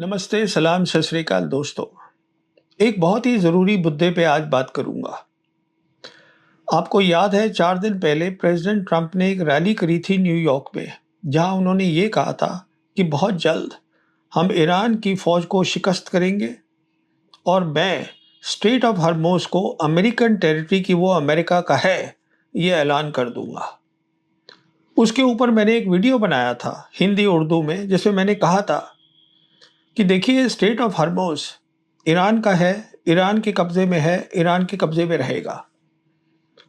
नमस्ते, सलाम, सत श्री अकाल दोस्तों। एक बहुत ही ज़रूरी मुद्दे पे आज बात करूंगा। आपको याद है 4 दिन पहले प्रेसिडेंट ट्रंप ने एक रैली करी थी न्यूयॉर्क में, जहां उन्होंने ये कहा था कि बहुत जल्द हम ईरान की फ़ौज को शिकस्त करेंगे और मैं स्ट्रेट ऑफ हॉर्मुज़ को अमेरिकन टेरिटरी की वो अमेरिका का है, ये ऐलान कर दूंगा। उसके ऊपर मैंने एक वीडियो बनाया था हिंदी उर्दू में, जिसमें मैंने कहा था कि देखिए स्ट्रेट ऑफ हॉर्मुज़ ईरान का है, ईरान के कब्जे में है, ईरान के कब्जे में रहेगा।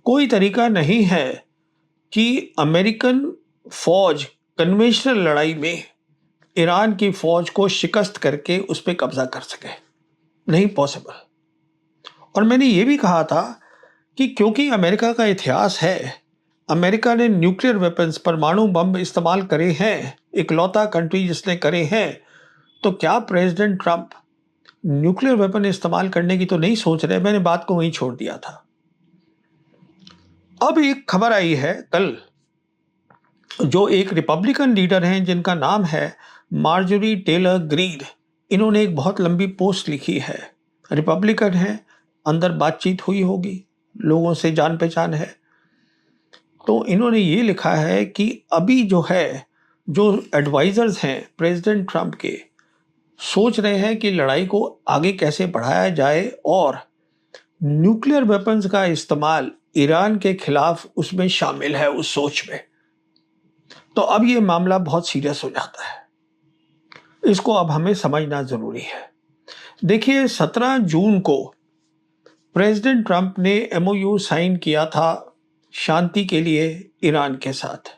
कोई तरीका नहीं है कि अमेरिकन फौज कन्वेंशनल लड़ाई में ईरान की फौज को शिकस्त करके उस पर कब्जा कर सके, नहीं पॉसिबल। और मैंने ये भी कहा था कि क्योंकि अमेरिका का इतिहास है, अमेरिका ने न्यूक्लियर वेपन्स परमाणु बम इस्तेमाल करे हैं, इकलौता कंट्री जिसने करे हैं, तो क्या प्रेसिडेंट ट्रंप न्यूक्लियर वेपन इस्तेमाल करने की तो नहीं सोच रहे। मैंने बात को वहीं छोड़ दिया था। अब एक खबर आई है कल, जो एक रिपब्लिकन लीडर हैं जिनका नाम है मार्जोरी टेलर ग्रीन, इन्होंने एक बहुत लंबी पोस्ट लिखी है। रिपब्लिकन है, अंदर बातचीत हुई होगी, लोगों से जान पहचान है। तो इन्होंने ये लिखा है कि अभी जो है, जो एडवाइजर्स हैं प्रेसिडेंट ट्रंप के, सोच रहे हैं कि लड़ाई को आगे कैसे बढ़ाया जाए और न्यूक्लियर वेपन्स का इस्तेमाल ईरान के खिलाफ उसमें शामिल है, उस सोच में। तो अब ये मामला बहुत सीरियस हो जाता है, इसको अब हमें समझना जरूरी है। देखिए 17 जून को प्रेसिडेंट ट्रंप ने एमओयू साइन किया था शांति के लिए ईरान के साथ।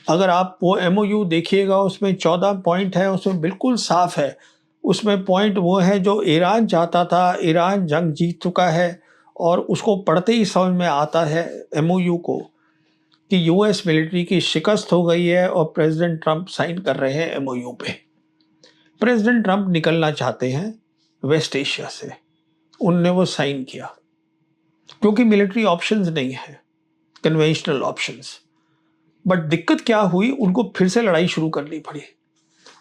अगर आप वो एमओयू देखिएगा, उसमें 14 पॉइंट है, उसमें बिल्कुल साफ है। उसमें पॉइंट वो है जो ईरान चाहता था, ईरान जंग जीत चुका है और उसको पढ़ते ही समझ में आता है एमओयू को कि यूएस मिलिट्री की शिकस्त हो गई है और प्रेसिडेंट ट्रंप साइन कर रहे हैं एमओयू पे। प्रेसिडेंट ट्रंप निकलना चाहते हैं वेस्ट एशिया से, उनने वो साइन किया क्योंकि मिलिट्री ऑप्शंस नहीं है, कन्वेंशनल ऑप्शंस। बट दिक्कत क्या हुई, उनको फिर से लड़ाई शुरू करनी पड़ी।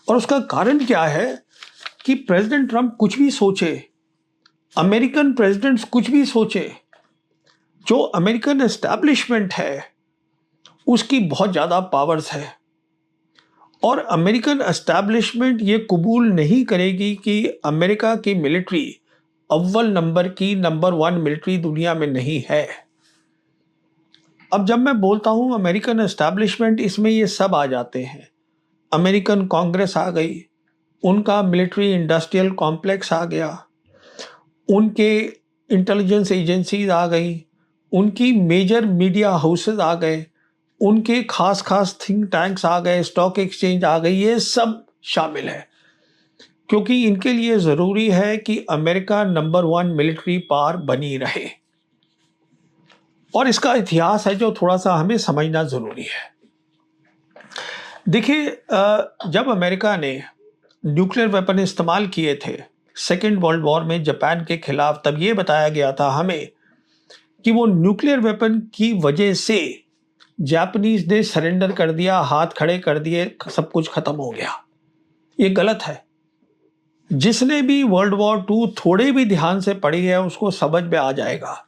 और उसका कारण क्या है कि प्रेसिडेंट ट्रंप कुछ भी सोचे, अमेरिकन प्रेसिडेंट्स कुछ भी सोचे, जो अमेरिकन एस्टैब्लिशमेंट है उसकी बहुत ज़्यादा पावर्स है और अमेरिकन एस्टैब्लिशमेंट ये कबूल नहीं करेगी कि अमेरिका की मिलिट्री अव्वल नंबर की नंबर 1 मिलिट्री दुनिया में नहीं है। अब जब मैं बोलता हूँ अमेरिकन एस्टैब्लिशमेंट, इसमें ये सब आ जाते हैं। अमेरिकन कांग्रेस आ गई, उनका मिलिट्री इंडस्ट्रियल कॉम्प्लेक्स आ गया, उनके इंटेलिजेंस एजेंसीज आ गई, उनकी मेजर मीडिया हाउसेज आ गए, उनके खास खास थिंक टैंक्स आ गए, स्टॉक एक्सचेंज आ गई, ये सब शामिल है क्योंकि इनके लिए ज़रूरी है कि अमेरिका नंबर 1 मिलिट्री पावर बनी रहे। और इसका इतिहास है जो थोड़ा सा हमें समझना ज़रूरी है। देखिए जब अमेरिका ने न्यूक्लियर वेपन इस्तेमाल किए थे सेकेंड वर्ल्ड वॉर में जापान के खिलाफ, तब ये बताया गया था हमें कि वो न्यूक्लियर वेपन की वजह से जापानीज ने सरेंडर कर दिया, हाथ खड़े कर दिए, सब कुछ खत्म हो गया। ये गलत है। जिसने भी वर्ल्ड वॉर 2 थोड़े भी ध्यान से पढ़ी है उसको समझ में आ जाएगा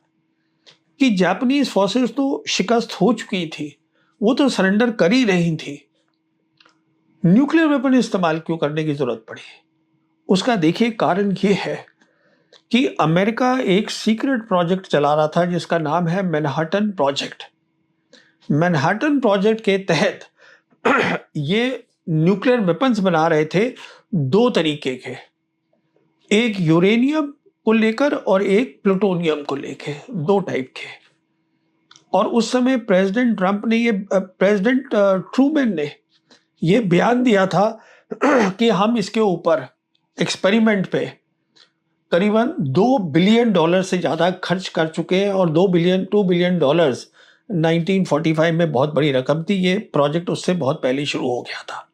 कि जापानीज फोर्सेस तो शिकस्त हो चुकी थी, वो तो सरेंडर कर ही रही थी। न्यूक्लियर वेपन इस्तेमाल क्यों करने की जरूरत पड़ी? उसका देखिए कारण ये है कि अमेरिका एक सीक्रेट प्रोजेक्ट चला रहा था जिसका नाम है मैनहट्टन प्रोजेक्ट। मैनहट्टन प्रोजेक्ट के तहत ये न्यूक्लियर वेपन्स बना रहे थे 2 तरीके के, एक यूरेनियम को लेकर और एक प्लूटोनियम को लेकर, 2 टाइप के। और उस समय प्रेसिडेंट ट्रंप ने प्रेसिडेंट ट्रूमैन ने ये बयान दिया था कि हम इसके ऊपर एक्सपेरिमेंट पे करीबन $2 बिलियन से ज़्यादा खर्च कर चुके हैं और $2 बिलियन 1945 में बहुत बड़ी रकम थी। ये प्रोजेक्ट उससे बहुत पहले शुरू हो गया था।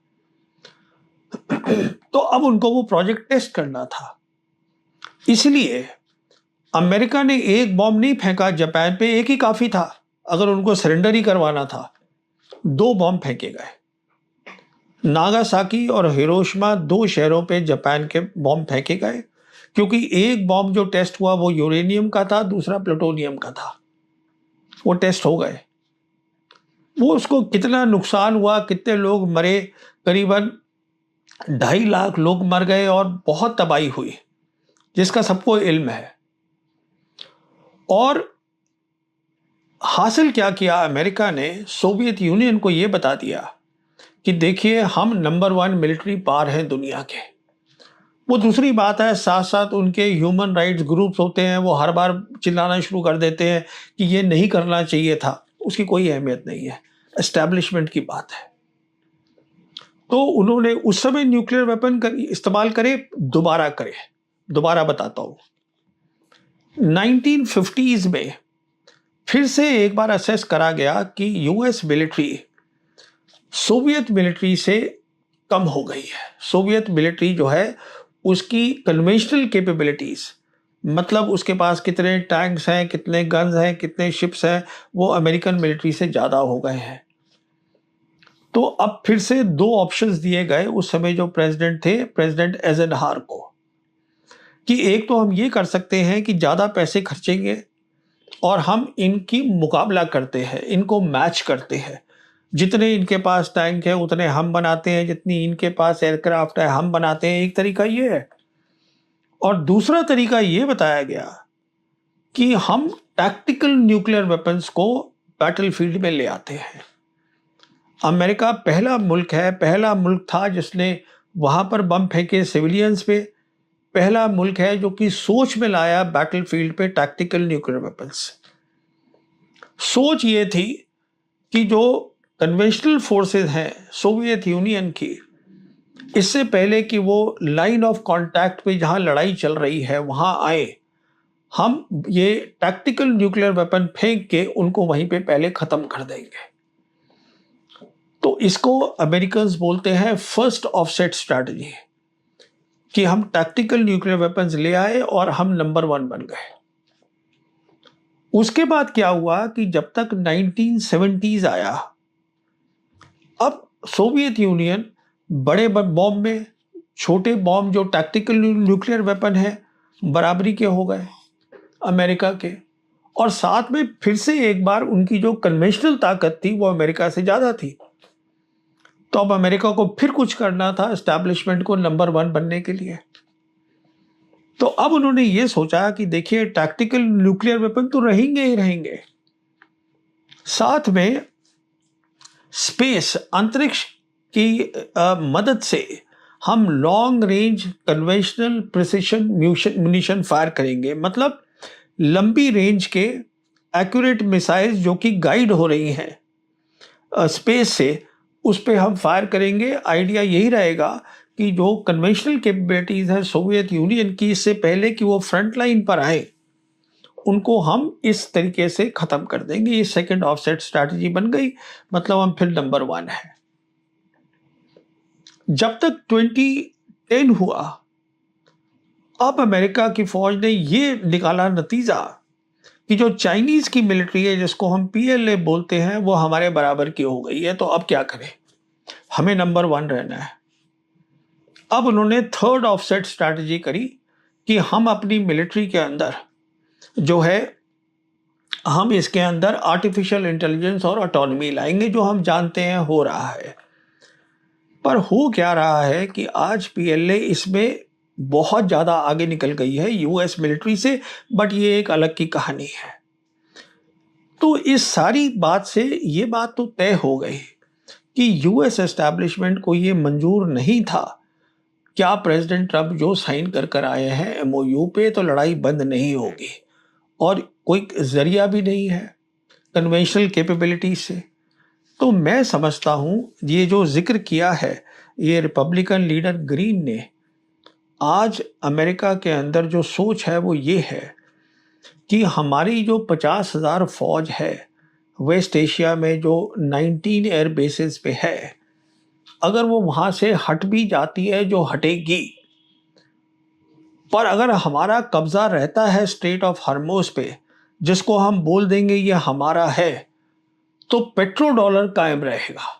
तो अब उनको वो प्रोजेक्ट टेस्ट करना था, इसलिए अमेरिका ने एक बॉम्ब नहीं फेंका जापान पे, एक ही काफ़ी था। अगर उनको सरेंडर ही करवाना था, 2 बॉम्ब फेंके गए। नागासाकी और हिरोशिमा 2 शहरों पे जापान के बॉम्ब फेंके गए, क्योंकि एक बॉम्ब जो टेस्ट हुआ वो यूरेनियम का था, दूसरा प्लूटोनियम का था। वो टेस्ट हो गए। वो उसको कितना नुकसान हुआ, कितने लोग मरे, करीबन 2.5 लाख लोग मर गए और बहुत तबाही हुई, जिसका सबको इल्म है। और हासिल क्या किया अमेरिका ने, सोवियत यूनियन को ये बता दिया कि देखिए हम नंबर 1 मिलिट्री पावर हैं दुनिया के। वो दूसरी बात है, साथ साथ उनके ह्यूमन राइट्स ग्रुप्स होते हैं, वो हर बार चिल्लाना शुरू कर देते हैं कि ये नहीं करना चाहिए था। उसकी कोई अहमियत नहीं है, एस्टैब्लिशमेंट की बात है। तो उन्होंने उस समय न्यूक्लियर वेपन इस्तेमाल करे, दोबारा करे। दोबारा बताता हूँ, 1950s में फिर से एक बार असेस करा गया कि यूएस मिलिट्री सोवियत मिलिट्री से कम हो गई है। सोवियत मिलिट्री जो है उसकी कन्वेंशनल कैपेबिलिटीज, मतलब उसके पास कितने टैंक्स हैं, कितने गन्स हैं, कितने शिप्स हैं, वो अमेरिकन मिलिट्री से ज़्यादा हो गए हैं। तो अब फिर से 2 ऑप्शंस दिए गए उस समय जो प्रेसिडेंट थे, प्रेसिडेंट एज़ेनहावर को, कि एक तो हम ये कर सकते हैं कि ज़्यादा पैसे खर्चेंगे और हम इनकी मुकाबला करते हैं, इनको मैच करते हैं। जितने इनके पास टैंक है उतने हम बनाते हैं, जितनी इनके पास एयरक्राफ्ट है हम बनाते हैं। एक तरीका ये है। और दूसरा तरीका ये बताया गया कि हम टैक्टिकल न्यूक्लियर वेपन्स को बैटलफील्ड में ले आते हैं। अमेरिका पहला मुल्क है, पहला मुल्क था जिसने वहां पर बम फेंके सिविलियंस पे। पहला मुल्क है जो कि सोच में लाया बैटलफील्ड पे टैक्टिकल न्यूक्लियर वेपन्स। सोच ये थी कि जो कन्वेंशनल फोर्सेस हैं सोवियत यूनियन की, इससे पहले कि वो लाइन ऑफ कांटेक्ट पे जहां लड़ाई चल रही है वहां आए, हम ये टैक्टिकल न्यूक्लियर वेपन फेंक के उनको वहीं पे पहले खत्म कर देंगे। तो इसको अमेरिकन्स बोलते हैं फर्स्ट ऑफसेट स्ट्रैटेजी, कि हम टैक्टिकल न्यूक्लियर वेपन्स ले आए और हम नंबर 1 बन गए। उसके बाद क्या हुआ कि जब तक 1970s आया, अब सोवियत यूनियन बड़े बॉम्ब में छोटे बॉम्ब जो टैक्टिकल न्यूक्लियर वेपन है बराबरी के हो गए अमेरिका के। और साथ में फिर से एक बार उनकी जो कन्वेंशनल ताकत थी वो अमेरिका से ज़्यादा थी। तो अब अमेरिका को फिर कुछ करना था एस्टैब्लिशमेंट को नंबर 1 बनने के लिए। तो अब उन्होंने ये सोचा कि देखिए टैक्टिकल न्यूक्लियर वेपन तो रहेंगे ही रहेंगे, साथ में स्पेस अंतरिक्ष की मदद से हम long range conventional precision munition fire करेंगे। मतलब लंबी रेंज के एक्यूरेट मिसाइल्स जो कि गाइड हो रही हैं स्पेस से, उस पे हम फायर करेंगे। आइडिया यही रहेगा कि जो कन्वेंशनल कैपेबिलिटीज हैं सोवियत यूनियन की, इससे पहले कि वो फ्रंट लाइन पर आए, उनको हम इस तरीके से खत्म कर देंगे। ये सेकंड ऑफसेट स्ट्रैटेजी बन गई, मतलब हम फिर नंबर 1 है। जब तक 2010 हुआ, अब अमेरिका की फौज ने ये निकाला नतीजा कि जो चाइनीज की मिलिट्री है जिसको हम पीएलए बोलते हैं वो हमारे बराबर की हो गई है। तो अब क्या करें, हमें नंबर 1 रहना है। अब उन्होंने थर्ड ऑफसेट स्ट्रैटेजी करी कि हम अपनी मिलिट्री के अंदर जो है, हम इसके अंदर आर्टिफिशियल इंटेलिजेंस और ऑटोनॉमी लाएंगे, जो हम जानते हैं हो रहा है। पर हो क्या रहा है कि आज पीएलए इसमें बहुत ज़्यादा आगे निकल गई है यूएस मिलिट्री से, बट ये एक अलग की कहानी है। तो इस सारी बात से ये बात तो तय हो गई कि यूएस एस्टैब्लिशमेंट को ये मंजूर नहीं था। क्या प्रेसिडेंट ट्रंप जो साइन कर आए हैं एमओयू पे, तो लड़ाई बंद नहीं होगी और कोई जरिया भी नहीं है कन्वेंशनल कैपेबिलिटी से। तो मैं समझता हूं ये जो जिक्र किया है ये रिपब्लिकन लीडर ग्रीन ने, आज अमेरिका के अंदर जो सोच है वो ये है कि हमारी जो 50,000 फौज है वेस्ट एशिया में जो 19 एयर बेसिस पे है, अगर वो वहां से हट भी जाती है, जो हटेगी, पर अगर हमारा कब्जा रहता है स्ट्रेट ऑफ हॉर्मुज पे, जिसको हम बोल देंगे ये हमारा है, तो पेट्रो डॉलर कायम रहेगा।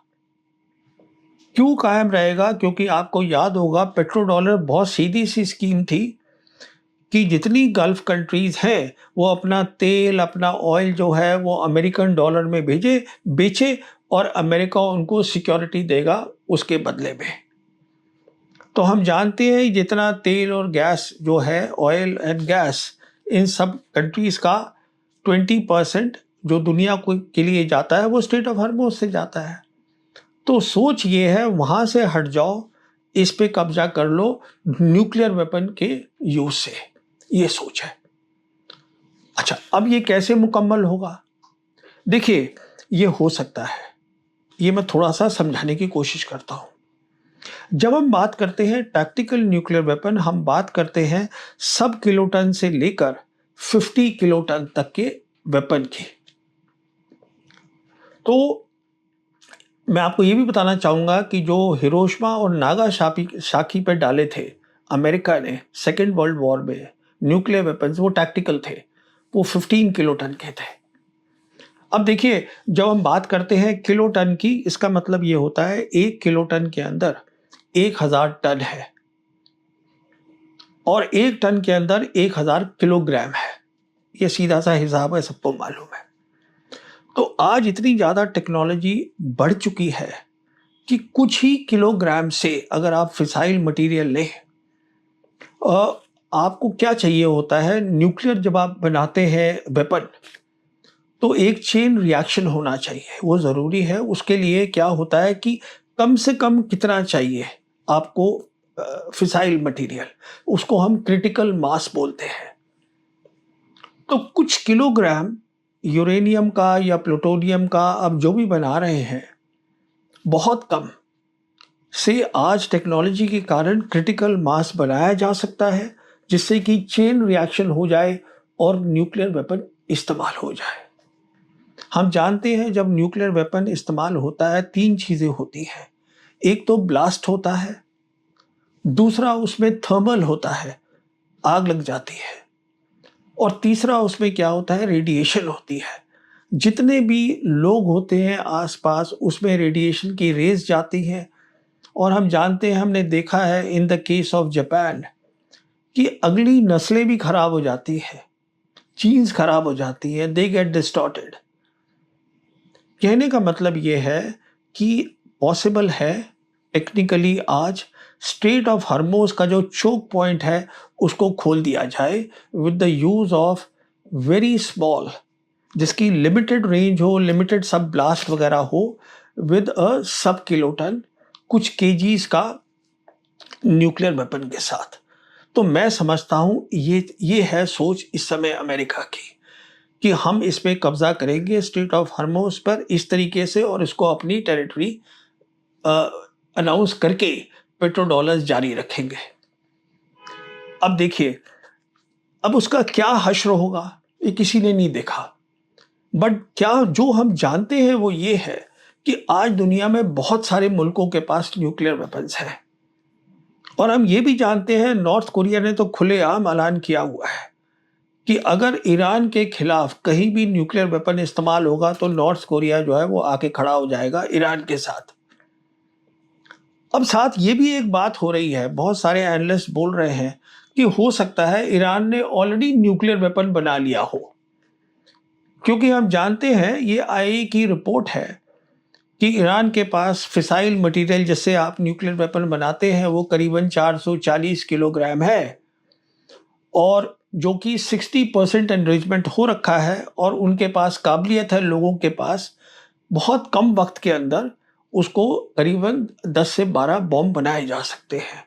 क्यों कायम रहेगा? क्योंकि आपको याद होगा पेट्रो डॉलर बहुत सीधी सी स्कीम थी कि जितनी गल्फ कंट्रीज हैं वो अपना तेल, अपना ऑयल जो है वो अमेरिकन डॉलर में बेचे और अमेरिका उनको सिक्योरिटी देगा उसके बदले में। तो हम जानते हैं जितना तेल और गैस जो है, ऑयल एंड गैस, इन सब कंट्रीज का 20% जो दुनिया को के लिए जाता है वो स्ट्रेट ऑफ हॉर्मुज़ से जाता है। तो सोच ये है वहां से हट जाओ, इस पे कब्जा कर लो न्यूक्लियर वेपन के यूज से, ये सोच है। अच्छा, अब ये कैसे मुकम्मल होगा? देखिए, ये हो सकता है, ये मैं थोड़ा सा समझाने की कोशिश करता हूं। जब हम बात करते हैं टैक्टिकल न्यूक्लियर वेपन, हम बात करते हैं सब किलोटन से लेकर 50 किलोटन तक के वेपन की। तो मैं आपको ये भी बताना चाहूंगा कि जो हिरोशिमा और नागासाकी पे डाले थे अमेरिका ने सेकेंड वर्ल्ड वॉर में न्यूक्लियर वेपन्स, वो टैक्टिकल थे, वो 15 किलोटन के थे। अब देखिए, जब हम बात करते हैं किलोटन की, इसका मतलब ये होता है 1 किलोटन के अंदर 1000 टन है और 1 टन के अंदर 1000 किलोग्राम है। ये सीधा सा हिसाब है, सबको मालूम है। तो आज इतनी ज़्यादा टेक्नोलॉजी बढ़ चुकी है कि कुछ ही किलोग्राम से अगर आप फिसाइल मटेरियल लें, आपको क्या चाहिए होता है, न्यूक्लियर जब आप बनाते हैं वेपन तो एक चेन रिएक्शन होना चाहिए, वो ज़रूरी है। उसके लिए क्या होता है कि कम से कम कितना चाहिए आपको फिसाइल मटेरियल, उसको हम क्रिटिकल मास बोलते हैं। तो कुछ किलोग्राम यूरेनियम का या प्लूटोनियम का आप जो भी बना रहे हैं, बहुत कम से आज टेक्नोलॉजी के कारण क्रिटिकल मास बनाया जा सकता है, जिससे कि चेन रिएक्शन हो जाए और न्यूक्लियर वेपन इस्तेमाल हो जाए। हम जानते हैं जब न्यूक्लियर वेपन इस्तेमाल होता है 3 चीज़ें होती हैं। एक तो ब्लास्ट होता है, दूसरा उसमें थर्मल होता है, आग लग जाती है, और तीसरा उसमें क्या होता है, रेडिएशन होती है। जितने भी लोग होते हैं आसपास, उसमें रेडिएशन की रेज जाती हैं। और हम जानते हैं, हमने देखा है in the case of Japan कि अगली नस्लें भी खराब हो जाती है, जीन्स खराब हो जाती है, दे गेट डिस्टॉर्टेड। कहने का मतलब ये है कि पॉसिबल है टेक्निकली आज स्ट्रेट ऑफ हॉर्मुज़ का जो चोक पॉइंट है उसको खोल दिया जाए with the use of very small, जिसकी लिमिटेड रेंज हो, लिमिटेड सब ब्लास्ट वगैरह हो, विद अ सब किलोटन, कुछ केजीज का न्यूक्लियर वेपन के साथ। तो मैं समझता हूँ ये है सोच इस समय अमेरिका की कि हम इस पे कब्जा करेंगे स्ट्रेट ऑफ हॉर्मुज़ पर इस तरीके से, और इसको अपनी टेरिटरी अनाउंस करके पेट्रो डॉलर्स जारी रखेंगे। अब देखिए, अब उसका क्या हश्र होगा ये किसी ने नहीं देखा, बट क्या जो हम जानते हैं वो ये है कि आज दुनिया में बहुत सारे मुल्कों के पास न्यूक्लियर वेपन्स हैं। और हम ये भी जानते हैं, नॉर्थ कोरिया ने तो खुलेआम ऐलान किया हुआ है कि अगर ईरान के खिलाफ कहीं भी न्यूक्लियर वेपन इस्तेमाल होगा तो नॉर्थ कोरिया जो है वो आके खड़ा हो जाएगा ईरान के साथ। अब साथ ये भी एक बात हो रही है, बहुत सारे एनालिस्ट बोल रहे हैं कि हो सकता है ईरान ने ऑलरेडी न्यूक्लियर वेपन बना लिया हो, क्योंकि हम जानते हैं, ये आईएईए की रिपोर्ट है कि ईरान के पास फिसाइल मटेरियल जिससे आप न्यूक्लियर वेपन बनाते हैं वो करीबन 440 किलोग्राम है, और जो कि 60% एनरिचमेंट हो रखा है, और उनके पास काबिलियत है लोगों के पास बहुत कम वक्त के अंदर उसको करीबन 10 से 12 बॉम्ब बनाए जा सकते हैं।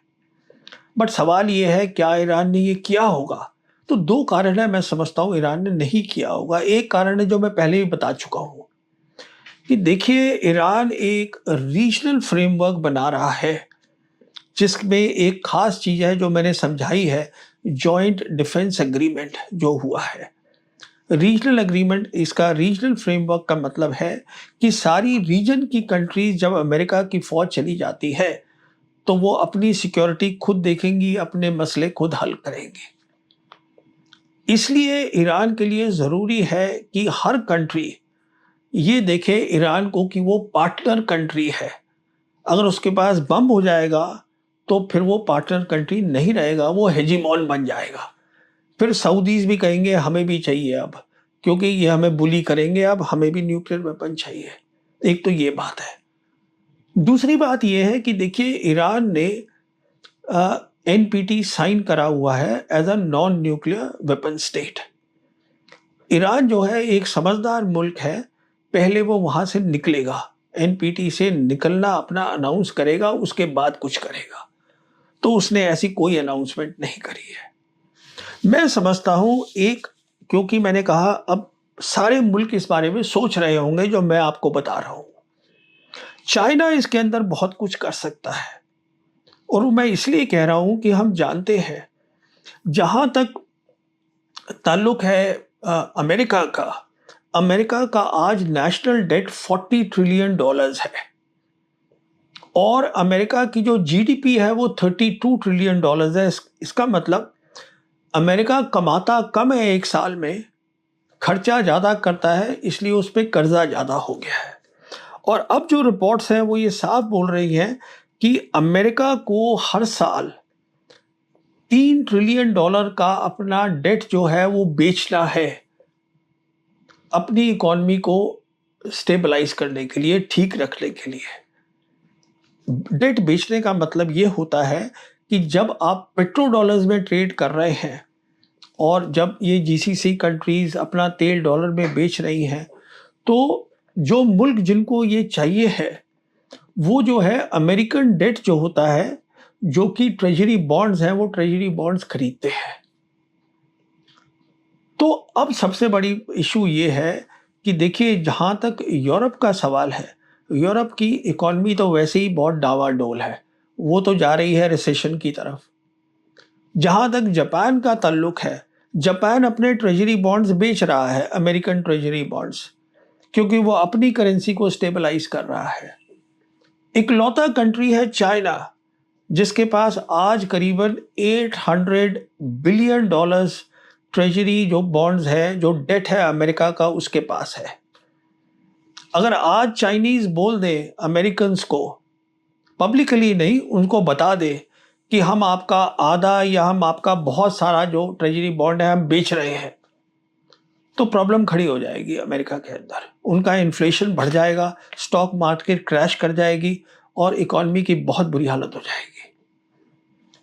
बट सवाल ये है, क्या ईरान ने ये किया होगा? तो 2 कारण है, मैं समझता हूँ ईरान ने नहीं किया होगा। एक कारण है जो मैं पहले भी बता चुका हूँ कि देखिए, ईरान एक रीजनल फ्रेमवर्क बना रहा है जिसमें एक खास चीज़ है जो मैंने समझाई है, जॉइंट डिफेंस एग्रीमेंट जो हुआ है। रीजनल एग्रीमेंट, इसका रीजनल फ्रेमवर्क का मतलब है कि सारी रीजन की कंट्रीज जब अमेरिका की फौज चली जाती है तो वो अपनी सिक्योरिटी खुद देखेंगी, अपने मसले खुद हल करेंगी। इसलिए ईरान के लिए ज़रूरी है कि हर कंट्री ये देखे ईरान को कि वो पार्टनर कंट्री है, अगर उसके पास बम हो जाएगा तो फिर वो पार्टनर कंट्री नहीं रहेगा, वो हेजीमॉन बन जाएगा। फिर सऊदीज भी कहेंगे हमें भी चाहिए अब, क्योंकि ये हमें बुली करेंगे, अब हमें भी न्यूक्लियर वेपन चाहिए। एक तो ये बात है। दूसरी बात ये है कि देखिए, ईरान ने एनपीटी साइन करा हुआ है as a non nuclear weapon state. Iran जो है एक समझदार मुल्क है, पहले वो वहां से निकलेगा, एनपीटी से निकलना अपना अनाउंस करेगा, उसके बाद कुछ करेगा। तो उसने ऐसी कोई अनाउंसमेंट नहीं करी है। मैं समझता हूं एक, क्योंकि मैंने कहा अब सारे मुल्क इस बारे में सोच रहे होंगे जो मैं आपको बता रहा हूं। चाइना इसके अंदर बहुत कुछ कर सकता है, और मैं इसलिए कह रहा हूं कि हम जानते हैं, जहां तक ताल्लुक है अमेरिका का आज नेशनल डेट $40 ट्रिलियन है, और अमेरिका की जो जीडीपी है वो $32 ट्रिलियन है। इसका मतलब अमेरिका कमाता कम है एक साल में, खर्चा ज़्यादा करता है, इसलिए उस पर कर्जा ज़्यादा हो गया है। और अब जो रिपोर्ट्स हैं वो ये साफ बोल रही हैं कि अमेरिका को हर साल $3 ट्रिलियन का अपना डेट जो है वो बेचना है, अपनी इकॉनमी को स्टेबलाइज करने के लिए, ठीक रखने के लिए। डेट बेचने का मतलब ये होता है कि जब आप पेट्रो डॉलर्स में ट्रेड कर रहे हैं, और जब ये जीसीसी कंट्रीज अपना तेल डॉलर में बेच रही हैं, तो जो मुल्क जिनको ये चाहिए है, वो जो है अमेरिकन डेट जो होता है, जो कि ट्रेजरी बॉन्ड्स हैं, वो ट्रेजरी बॉन्ड्स खरीदते हैं। तो अब सबसे बड़ी इशू ये है कि देखिए, जहाँ तक यूरोप का सवाल है, यूरोप की इकॉनमी तो वैसे ही बहुत डावाडोल है, वो तो जा रही है रिसेशन की तरफ। जहाँ तक जापान का ताल्लुक है, जापान अपने ट्रेजरी बॉन्ड्स बेच रहा है, अमेरिकन ट्रेजरी बॉन्ड्स, क्योंकि वो अपनी करेंसी को स्टेबलाइज कर रहा है। इकलौता कंट्री है चाइना, जिसके पास आज करीबन $800 बिलियन ट्रेजरी जो बॉन्ड्स है, जो डेट है अमेरिका का, उसके पास है। अगर आज चाइनीज बोल दे अमेरिकन्स को, पब्लिकली नहीं, उनको बता दे कि हम आपका आधा या हम आपका बहुत सारा जो ट्रेजरी बॉन्ड है हम बेच रहे हैं, तो प्रॉब्लम खड़ी हो जाएगी अमेरिका के अंदर। उनका इन्फ्लेशन बढ़ जाएगा, स्टॉक मार्केट क्रैश कर जाएगी, और इकॉनमी की बहुत बुरी हालत हो जाएगी।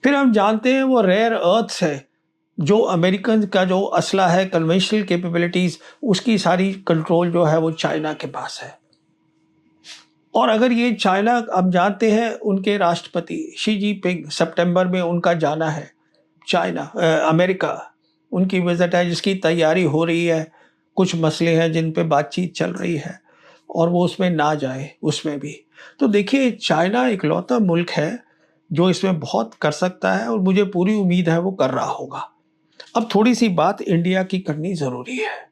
फिर हम जानते हैं वो रेयर अर्थ्स है, जो अमेरिकन का जो असला है, कन्वेंशनल कैपेबिलिटीज, उसकी सारी कंट्रोल जो है वो चाइना के पास है। और अगर ये चाइना, अब जानते हैं उनके राष्ट्रपति शी जिनपिंग सितंबर में उनका जाना है चाइना, अमेरिका, उनकी विजिट है जिसकी तैयारी हो रही है। कुछ मसले हैं जिन पे बातचीत चल रही है, और वो उसमें ना जाए उसमें भी। तो देखिए, चाइना इकलौता मुल्क है जो इसमें बहुत कर सकता है, और मुझे पूरी उम्मीद है वो कर रहा होगा। अब थोड़ी सी बात इंडिया की करनी ज़रूरी है।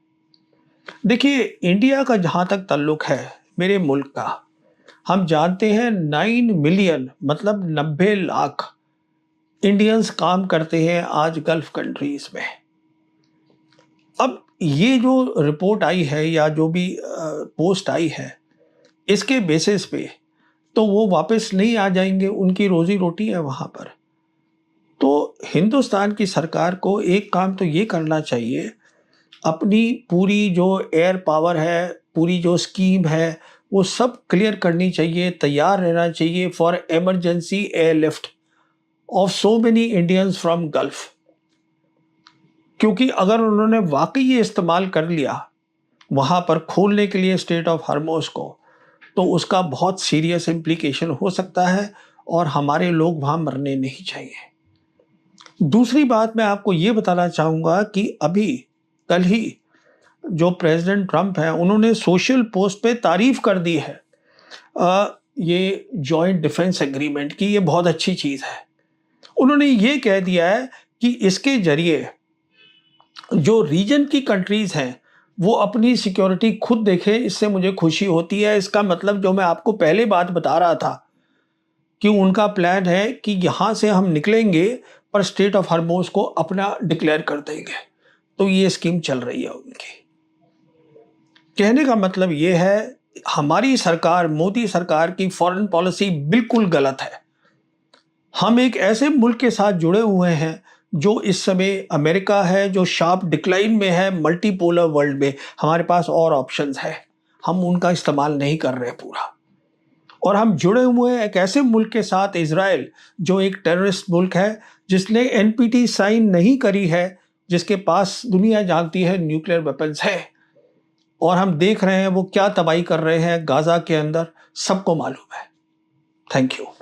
देखिए, इंडिया का जहाँ तक ताल्लुक है, मेरे मुल्क का, हम जानते हैं 9 मिलियन मतलब 90 लाख इंडियंस काम करते हैं आज गल्फ कंट्रीज में। अब ये जो रिपोर्ट आई है या जो भी पोस्ट आई है, इसके बेसिस पे तो वो वापस नहीं आ जाएंगे, उनकी रोजी रोटी है वहाँ पर। तो हिंदुस्तान की सरकार को एक काम तो ये करना चाहिए, अपनी पूरी जो एयर पावर है, पूरी जो स्कीम है, वो सब क्लियर करनी चाहिए, तैयार रहना चाहिए for emergency airlift of so many Indians from gulf. क्योंकि अगर उन्होंने वाकई ये इस्तेमाल कर लिया वहाँ पर खोलने के लिए स्ट्रेट ऑफ हॉर्मुज़ को, तो उसका बहुत सीरियस इम्प्लीकेशन हो सकता है, और हमारे लोग वहाँ मरने नहीं चाहिए। दूसरी बात मैं आपको ये बताना चाहूँगा कि अभी कल ही जो प्रेसिडेंट ट्रंप हैं, उन्होंने सोशल पोस्ट पे तारीफ कर दी है ये जॉइंट डिफेंस एग्रीमेंट की, ये बहुत अच्छी चीज़ है। उन्होंने ये कह दिया है कि इसके जरिए जो रीजन की कंट्रीज़ हैं वो अपनी सिक्योरिटी खुद देखें, इससे मुझे खुशी होती है। इसका मतलब जो मैं आपको पहले बात बता रहा था कि उनका प्लान है कि यहाँ से हम निकलेंगे पर स्ट्रेट ऑफ हॉर्मुज़ को अपना डिक्लेयर कर देंगे, तो ये स्कीम चल रही है उनकी। कहने का मतलब ये है, हमारी सरकार, मोदी सरकार की फॉरेन पॉलिसी बिल्कुल गलत है। हम एक ऐसे मुल्क के साथ जुड़े हुए हैं जो इस समय अमेरिका है, जो शार्प डिक्लाइन में है, मल्टीपोलर वर्ल्ड में। हमारे पास और ऑप्शंस है, हम उनका इस्तेमाल नहीं कर रहे पूरा। और हम जुड़े हुए हैं एक ऐसे मुल्क के साथ, इजराइल, जो एक टेररिस्ट मुल्क है, जिसने एनपीटी साइन नहीं करी है, जिसके पास दुनिया जानती है न्यूक्लियर वेपन्स है। और हम देख रहे हैं वो क्या तबाही कर रहे हैं गाजा के अंदर, सबको मालूम है। Thank you.